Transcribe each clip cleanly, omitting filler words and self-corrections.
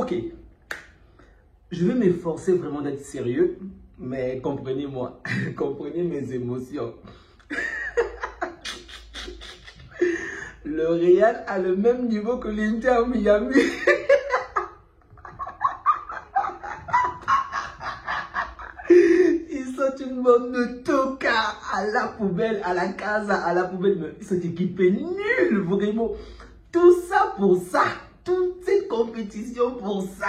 Ok, je vais m'efforcer vraiment d'être sérieux, mais comprenez-moi, comprenez mes émotions. Le Real a le même niveau que l'Inter Miami. Ils sont une bande de tocards à la poubelle, à la casa, à la poubelle. Mais ils sont équipés nuls, vraiment. Tout ça pour ça. Toute cette compétition pour ça.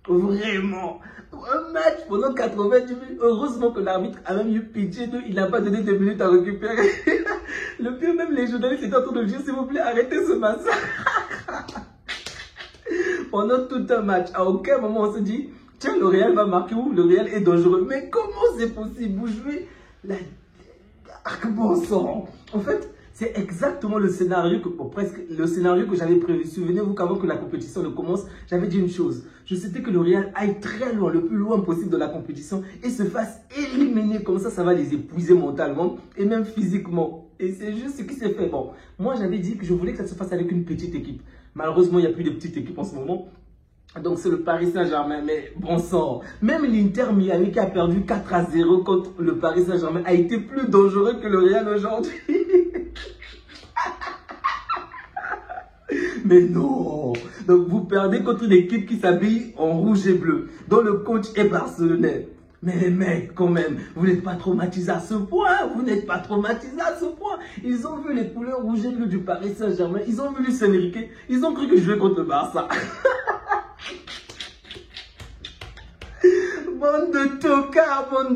Vraiment. Un match pendant 90 minutes. Heureusement que l'arbitre a même eu pitié d'eux. Il n'a pas donné 2 minutes à récupérer. Le pire, même les journalistes étaient en train de dire, s'il vous plaît, arrêtez ce massacre. Pendant tout un match, à aucun moment on se dit, tiens, le Real va marquer ou le Real est dangereux. Mais comment c'est possible? Vous jouez la... Bon sang. En fait, c'est exactement le scénario que, presque le scénario que j'avais prévu. Souvenez-vous qu'avant que la compétition ne commence, j'avais dit une chose. Je souhaitais que le Real aille très loin, le plus loin possible de la compétition et se fasse éliminer. Comme ça va les épuiser mentalement et même physiquement. Et c'est juste ce qui s'est fait. Bon, moi j'avais dit que je voulais que ça se fasse avec une petite équipe. Malheureusement, il n'y a plus de petite équipe en ce moment. Donc c'est le Paris Saint-Germain, mais bon sang. Même l'Inter Miami qui a perdu 4-0 contre le Paris Saint-Germain a été plus dangereux que le Real aujourd'hui. Mais non. Donc vous perdez contre une équipe qui s'habille en rouge et bleu, dont le coach est barcelonais. Mais les mecs, quand même, vous n'êtes pas traumatisés à ce point. Vous n'êtes pas traumatisés à ce point. Ils ont vu les couleurs rouge et bleu du Paris Saint-Germain. Ils ont vu Luis Enrique. Ils ont cru que je jouais contre le Barça. Bande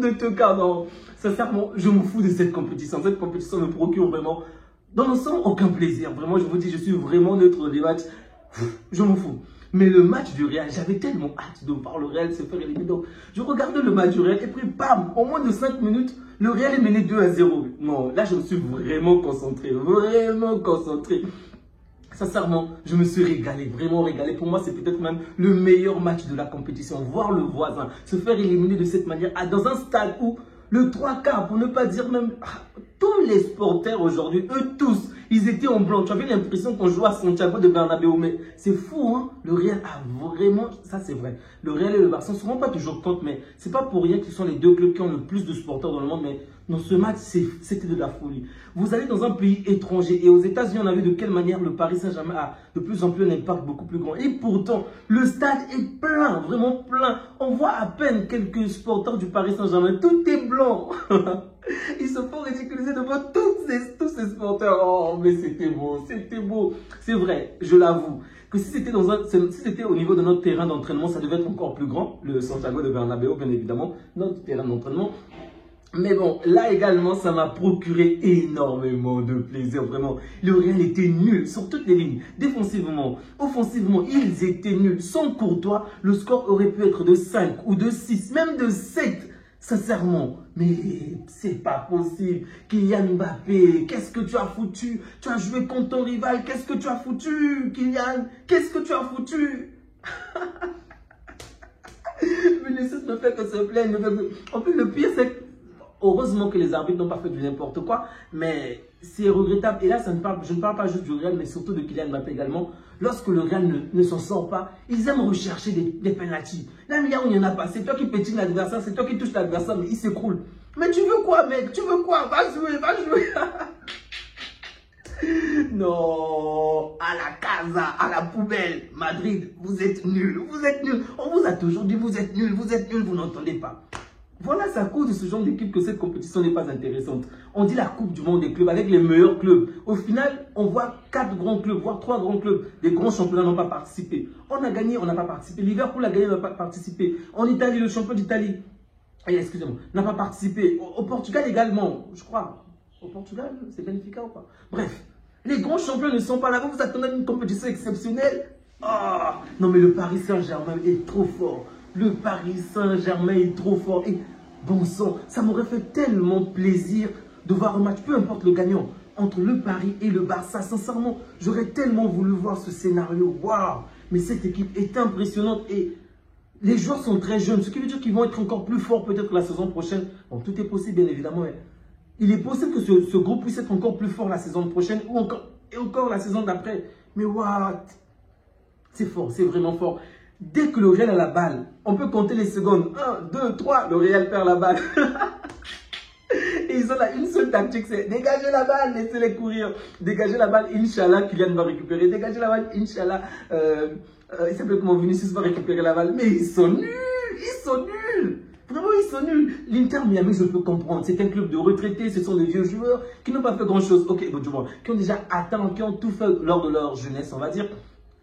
de tocards, non. Sincèrement, je me fous de cette compétition. Cette compétition me procure vraiment, dans l'ensemble, aucun plaisir. Vraiment, je vous dis, je suis vraiment neutre des matchs. Je m'en fous. Mais le match du Real, j'avais tellement hâte de voir le Real se faire éliminer. Donc, je regardais le match du Real et puis, bam, en moins de 5 minutes, le Real est mené 2-0. Non, là, je me suis vraiment concentré. Vraiment concentré. Sincèrement, je me suis régalé, vraiment régalé. Pour moi, c'est peut-être même le meilleur match de la compétition. Voir le voisin se faire éliminer de cette manière dans un stade où le 3/4, pour ne pas dire même tous les supporters aujourd'hui, eux tous, ils étaient en blanc. Tu avais l'impression qu'on jouait à Santiago de Bernabéu. Mais c'est fou, hein? Le Real a vraiment, ça c'est vrai. Le Real et le Barça ne se rendent pas toujours compte, mais c'est pas pour rien qu'ils sont les deux clubs qui ont le plus de supporters dans le monde. Mais dans ce match, c'était de la folie. Vous allez dans un pays étranger et aux États-Unis, on a vu de quelle manière le Paris Saint-Germain a de plus en plus un impact beaucoup plus grand. Et pourtant, le stade est plein, vraiment plein. On voit à peine quelques supporters du Paris Saint-Germain. Tout est blanc. Ils se font ridiculiser devant tous ces supporters. Oh, mais c'était beau, c'était beau. C'est vrai, je l'avoue, que si c'était au niveau de notre terrain d'entraînement, ça devait être encore plus grand. Le Santiago de Bernabéu, bien évidemment, notre terrain d'entraînement. Mais bon, là également, ça m'a procuré énormément de plaisir, vraiment. Le Real était nul sur toutes les lignes. Défensivement, offensivement, ils étaient nuls. Sans Courtois, le score aurait pu être de 5 ou de 6, même de 7. Sincèrement, mais c'est pas possible. Kylian Mbappé, qu'est-ce que tu as foutu? Tu as joué contre ton rival, qu'est-ce que tu as foutu, Kylian? Qu'est-ce que tu as foutu? Vinicius ne fait que se plaindre. En plus, le pire, c'est que heureusement que les arbitres n'ont pas fait du n'importe quoi, mais c'est regrettable. Et là, je ne parle pas juste du Real, mais surtout de Kylian Mbappé également. Lorsque le Real ne s'en sort pas, ils aiment rechercher des pénaltys. Là, il n'y en a pas. C'est toi qui pétines l'adversaire, c'est toi qui touches l'adversaire, mais il s'écroule. Mais tu veux quoi, mec? Tu veux quoi? Va jouer, va jouer. Non, à la casa, à la poubelle. Madrid, vous êtes nuls, vous êtes nuls. On vous a toujours dit, vous êtes nuls, vous n'entendez pas. Voilà, c'est à cause de ce genre d'équipe que cette compétition n'est pas intéressante. On dit la Coupe du Monde des clubs avec les meilleurs clubs. Au final, on voit 4 grands clubs, voire 3 grands clubs. Les grands championnats n'ont pas participé. On a gagné, on n'a pas participé. Liverpool a gagné, on n'a pas participé. En Italie, le champion d'Italie, excusez-moi, n'a pas participé. Au Portugal également, je crois. Au Portugal, c'est Benfica ou pas? Bref, les grands champions ne sont pas là. Vous attendez une compétition exceptionnelle? Ah, non mais le Paris Saint-Germain est trop fort. Le Paris Saint-Germain est trop fort. Et bon sang, ça m'aurait fait tellement plaisir de voir un match, peu importe le gagnant, entre le Paris et le Barça. Sincèrement, j'aurais tellement voulu voir ce scénario. Waouh! Mais cette équipe est impressionnante et les joueurs sont très jeunes. Ce qui veut dire qu'ils vont être encore plus forts peut-être la saison prochaine. Bon, tout est possible, bien évidemment. Mais il est possible que ce groupe puisse être encore plus fort la saison prochaine ou encore la saison d'après. Mais waouh! C'est fort, c'est vraiment fort. Dès que le Real a la balle, on peut compter les secondes. 1, 2, 3, le Real perd la balle. Et ils ont là une seule tactique, c'est dégager la balle, laissez-les courir. Dégager la balle, Inch'Allah, Kylian va récupérer. Dégager la balle, Inch'Allah, il s'appelle comment, Vinicius va récupérer la balle. Mais ils sont nuls, ils sont nuls. Vraiment, ils sont nuls. L'Inter Miami, je peux comprendre. C'est un club de retraités, ce sont des vieux joueurs qui n'ont pas fait grand-chose. Ok, bon, tu vois, qui ont déjà atteint, qui ont tout fait lors de leur jeunesse, on va dire.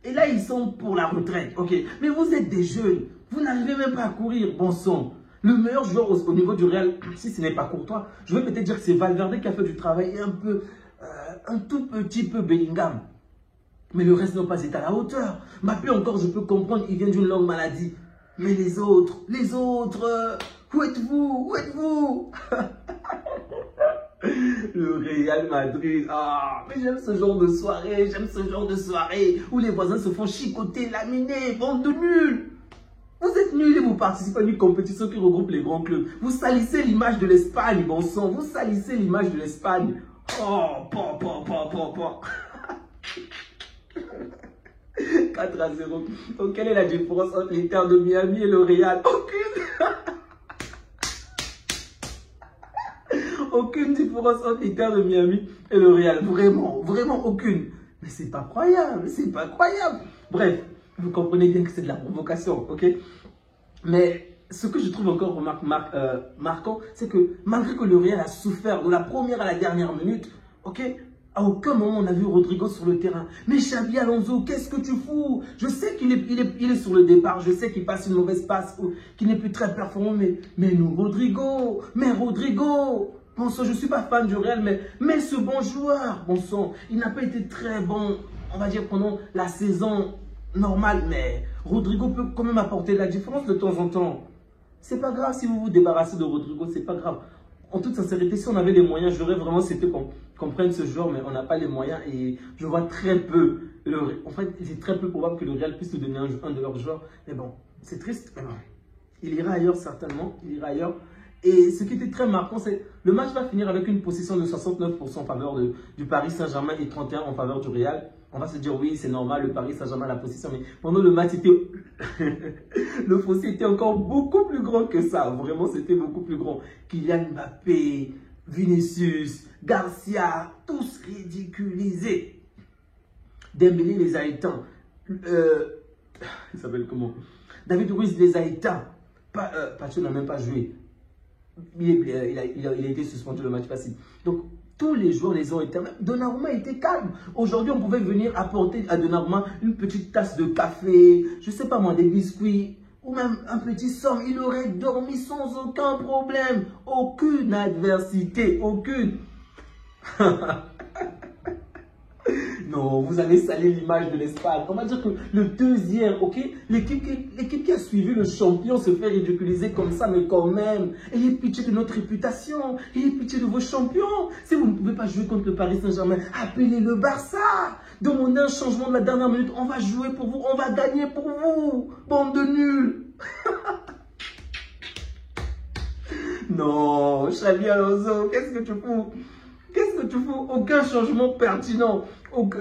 Et là, ils sont pour la retraite, ok. Mais vous êtes des jeunes, vous n'arrivez même pas à courir, bon sang. Le meilleur joueur au niveau du Real, si ce n'est pas Courtois, je vais peut-être dire que c'est Valverde qui a fait du travail et un tout petit peu Bellingham. Mais le reste n'a pas été à la hauteur. Mbappé encore, je peux comprendre, il vient d'une longue maladie. Mais les autres, où êtes-vous? Où êtes-vous? Le Real Madrid, mais j'aime ce genre de soirée, où les voisins se font chicoter, laminer, bande de nuls. Vous êtes nuls et vous participez à une compétition qui regroupe les grands clubs. Vous salissez l'image de l'Espagne, bon sang, vous salissez l'image de l'Espagne. Oh, 4-0. Donc, quelle est la différence entre l'Inter de Miami et le Real? Aucune. Aucune différence entre l'Inter de Miami et le Real. Vraiment, vraiment aucune. Mais c'est pas croyable, c'est pas croyable. Bref, vous comprenez bien que c'est de la provocation, ok? Mais ce que je trouve encore marquant, c'est que malgré que le Real a souffert de la première à la dernière minute, ok? À aucun moment on a vu Rodrigo sur le terrain. Mais Xabi Alonso, qu'est-ce que tu fous? Je sais qu'il est sur le départ, je sais qu'il passe une mauvaise passe, qu'il n'est plus très performant, mais nous, Rodrigo, bon sang, je ne suis pas fan du Real, mais ce bon joueur, bon sang, il n'a pas été très bon, on va dire, pendant la saison normale, mais Rodrigo peut quand même apporter la différence de temps en temps. C'est pas grave si vous vous débarrassez de Rodrigo, c'est pas grave. En toute sincérité, si on avait les moyens, j'aurais vraiment souhaité qu'on prenne ce joueur, mais on n'a pas les moyens et je vois très peu. En fait, c'est très peu probable que le Real puisse nous donner un de leurs joueurs. Mais bon, c'est triste. Mais bon, il ira ailleurs certainement, il ira ailleurs. Et ce qui était très marquant, c'est le match va finir avec une possession de 69% en faveur du Paris Saint-Germain et 31% en faveur du Real. On va se dire, oui, c'est normal, le Paris Saint-Germain a la possession. Mais pendant le match, le fossé était encore beaucoup plus grand que ça. Vraiment, c'était beaucoup plus grand. Kylian Mbappé, Vinicius, Garcia, tous ridiculisés. Dembélé les a éteints. Il s'appelle comment? David Ruiz les a éteints. Pacho n'a même pas joué. Il a été suspendu le match passé. Donc, tous les joueurs les ont été. Donnarumma était calme. Aujourd'hui, on pouvait venir apporter à Donnarumma une petite tasse de café, je ne sais pas moi, des biscuits, ou même un petit somme. Il aurait dormi sans aucun problème. Aucune adversité, aucune. Non, vous allez salir l'image de l'Espagne. On va dire que le deuxième, ok, l'équipe qui a suivi le champion se fait ridiculiser comme ça, mais quand même, ayez pitié de notre réputation, ayez pitié de vos champions. Si vous ne pouvez pas jouer contre le Paris Saint-Germain, appelez le Barça. Demandez un changement de la dernière minute, on va jouer pour vous, on va gagner pour vous. Bande de nuls. Non, Xabi Alonso, qu'est-ce que tu fous? Qu'est-ce que tu fous? Aucun changement pertinent.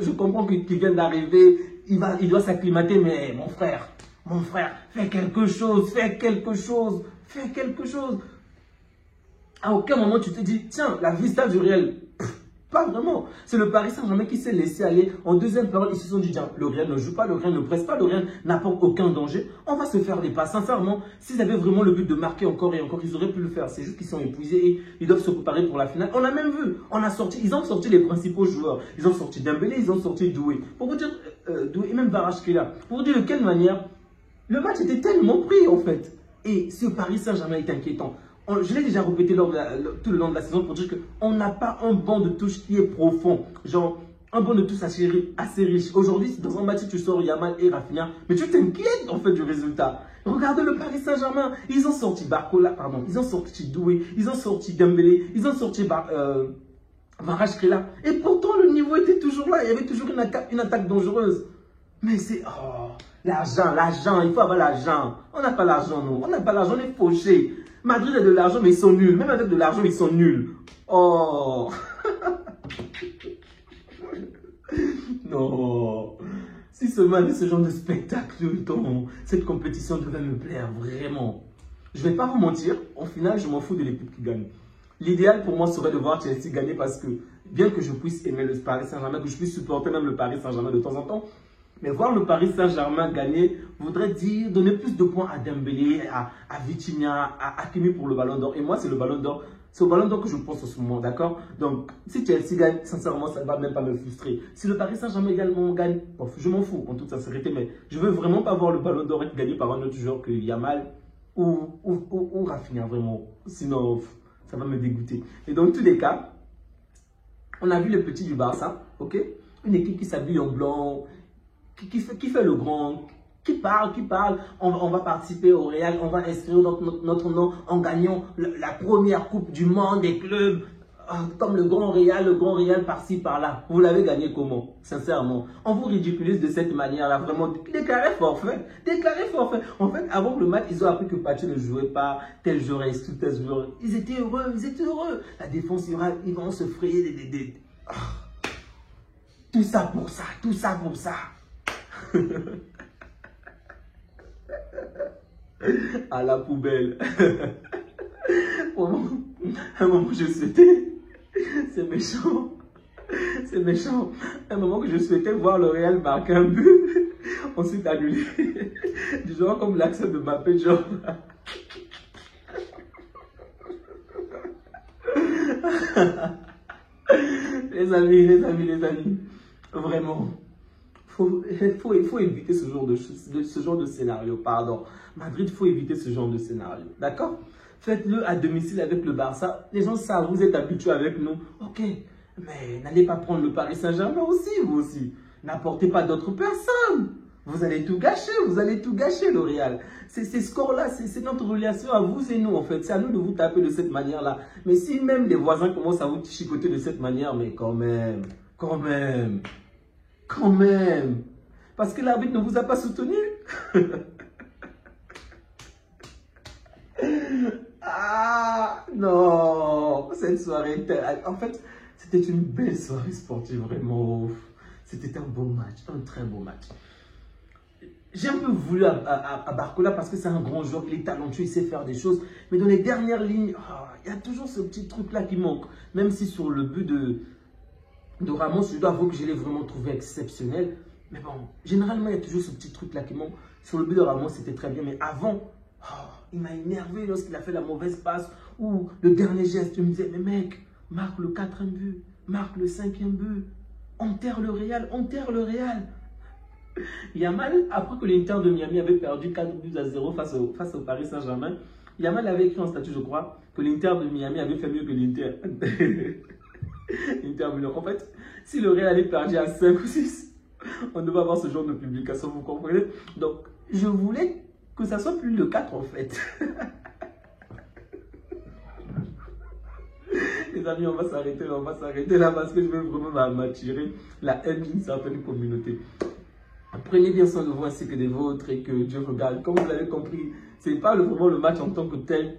Je comprends qu'il vient d'arriver, il doit s'acclimater, mais mon frère, fais quelque chose. À aucun moment tu te dis, tiens, la vista du Real. Pas vraiment. C'est le Paris Saint-Germain qui s'est laissé aller. En deuxième période, ils se sont dit, tiens, le Real ne joue pas, le Real ne presse pas, le Real n'apporte aucun danger. On va se faire des passes. Sincèrement, s'ils avaient vraiment le but de marquer encore et encore, ils auraient pu le faire. C'est juste qu'ils sont épuisés et ils doivent se préparer pour la finale. On a même vu, ils ont sorti les principaux joueurs. Ils ont sorti Dembélé, ils ont sorti Doué. Pour vous dire, Doué et même Kvaratskhelia. Pour vous dire de quelle manière, le match était tellement pris en fait. Et ce Paris Saint-Germain est inquiétant. Je l'ai déjà répété tout le long de la saison pour dire qu'on n'a pas un banc de touche qui est profond. Genre, un banc de touche assez riche. Aujourd'hui, dans un match, tu sors Yamal et Rafinha, mais tu t'inquiètes en fait du résultat. Regardez le Paris Saint-Germain. Ils ont sorti ils ont sorti Doué, ils ont sorti Dembélé, ils ont sorti Kvaratskhelia. Et pourtant, le niveau était toujours là. Il y avait toujours une attaque dangereuse. Mais c'est... Oh, l'argent, il faut avoir l'argent. On n'a pas l'argent, nous. On n'a pas l'argent, on est fauchés. Madrid a de l'argent, mais ils sont nuls. Même avec de l'argent, ils sont nuls. Oh. Non. Si seulement ce genre de spectacle dans cette compétition devait me plaire, vraiment. Je ne vais pas vous mentir, au final, je m'en fous de l'équipe qui gagne. L'idéal pour moi serait de voir Chelsea gagner parce que, bien que je puisse aimer le Paris Saint-Germain, que je puisse supporter même le Paris Saint-Germain de temps en temps, mais voir le Paris Saint-Germain gagner voudrait dire donner plus de points à Dembélé, à Vitinha, à Hakimi pour le Ballon d'Or. Et moi, c'est le Ballon d'Or. C'est au Ballon d'Or que je pense en ce moment, d'accord? Donc, si Chelsea gagne, sincèrement, ça ne va même pas me frustrer. Si le Paris Saint-Germain également gagne, bon, je m'en fous, en toute sincérité, mais je veux vraiment pas voir le Ballon d'Or être gagné par un autre joueur que Yamal ou Rafinha, vraiment. Sinon, ça va me dégoûter. Et dans tous les cas, on a vu le petit du Barça, ok? Une équipe qui s'habille en blanc, qui fait le grand, qui parle, on va participer au Real, on va inscrire notre nom en gagnant la première coupe du monde des clubs, comme le grand Real par-ci, par-là. Vous l'avez gagné comment? Sincèrement, on vous ridiculise de cette manière-là, vraiment, déclaré forfait. En fait, avant le match, ils ont appris que Pachu ne jouait pas, tel joueur et tel joueur. Ils étaient heureux. La défense, ils vont se frayer des... Tout ça pour ça. À la poubelle. À un moment, je souhaitais, c'est méchant, à un moment que je souhaitais voir le Real marquer un but, ensuite annulé, du genre comme l'accent de Mbappé, genre. Les amis, vraiment. Faut éviter ce genre de scénario, pardon. Madrid, faut éviter ce genre de scénario, d'accord? Faites-le à domicile avec le Barça. Les gens savent, vous êtes habitués avec nous. Ok, mais n'allez pas prendre le Paris Saint-Germain aussi, vous aussi. N'apportez pas d'autres personnes. Vous allez tout gâcher, le Real. Ces scores-là, c'est notre relation à vous et nous, en fait. C'est à nous de vous taper de cette manière-là. Mais si même les voisins commencent à vous chicoter de cette manière, mais quand même. Parce que l'arbitre ne vous a pas soutenu. Ah non, cette soirée, en fait, c'était une belle soirée sportive, vraiment. C'était un beau match, un très beau match. J'ai un peu voulu à Barcola parce que c'est un grand joueur, il est talentueux, il sait faire des choses. Mais dans les dernières lignes, il y a toujours ce petit truc-là qui manque. Même si sur le but de Ramos, je dois avouer que je l'ai vraiment trouvé exceptionnel. Mais bon, généralement, il y a toujours ce petit truc-là qui manque. Sur le but de Ramos, c'était très bien. Mais avant, il m'a énervé lorsqu'il a fait la mauvaise passe ou le dernier geste. Je me disais, mais mec, marque le 4e but, marque le 5e but. Enterre le Real. Yamal, après que l'Inter de Miami avait perdu 4-0 face au Paris Saint-Germain, Yamal avait écrit en statut, je crois, que l'Inter de Miami avait fait mieux que l'Inter. En fait, si le Real allait perdu à 5 ou 6, on devait avoir ce genre de publication, vous comprenez? Donc, je voulais que ça soit plus le 4 en fait. Les amis, on va s'arrêter là parce que je vais vraiment m'attirer la haine d'une certaine communauté. Prenez bien soin de vous ainsi que des vôtres et que Dieu regarde. Comme vous l'avez compris, ce n'est pas vraiment le match en tant que tel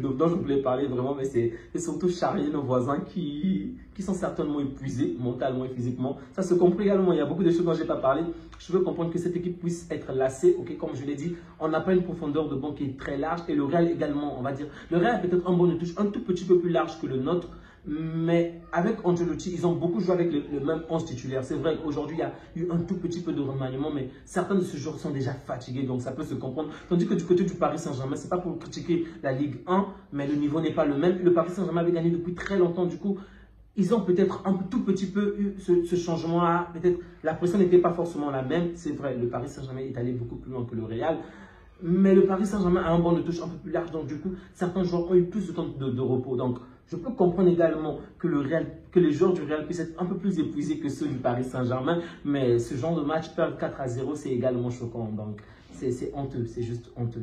dont je voulais parler vraiment, mais c'est surtout charrier nos voisins qui sont certainement épuisés, mentalement et physiquement. Ça se comprend également, il y a beaucoup de choses dont je n'ai pas parlé. Je veux comprendre que cette équipe puisse être lassée, ok, comme je l'ai dit, on n'a pas une profondeur de banc qui est très large et le Real également, on va dire. Le Real a peut-être un banc de touche un tout petit peu plus large que le nôtre, mais avec Ancelotti, ils ont beaucoup joué avec le même 11 titulaire. C'est vrai qu'aujourd'hui, il y a eu un tout petit peu de remaniement, mais certains de ces joueurs sont déjà fatigués, donc ça peut se comprendre. Tandis que du côté du Paris Saint-Germain, ce n'est pas pour critiquer la Ligue 1, mais le niveau n'est pas le même. Le Paris Saint-Germain avait gagné depuis très longtemps, du coup, ils ont peut-être un tout petit peu eu ce changement-là. Peut-être la pression n'était pas forcément la même. C'est vrai, le Paris Saint-Germain est allé beaucoup plus loin que le Real. Mais le Paris Saint-Germain a un banc de touche un peu plus large, donc du coup, certains joueurs ont eu plus de temps de repos. Donc, je peux comprendre également que les joueurs du Real puissent être un peu plus épuisés que ceux du Paris Saint-Germain. Mais ce genre de match, perdre 4-0, c'est également choquant. Donc, c'est honteux, c'est juste honteux.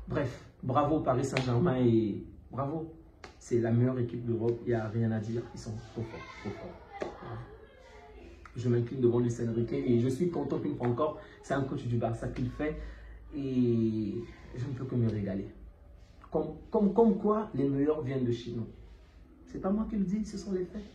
Bref, bravo au Paris Saint-Germain et bravo. C'est la meilleure équipe d'Europe, il n'y a rien à dire. Ils sont trop forts. Je m'incline devant Luis Enrique et je suis content qu'une fois encore, c'est un coach du Barça qui le fait. Et je ne peux que me régaler. Comme quoi, les meilleurs viennent de chez nous. C'est pas moi qui le dis, ce sont les faits.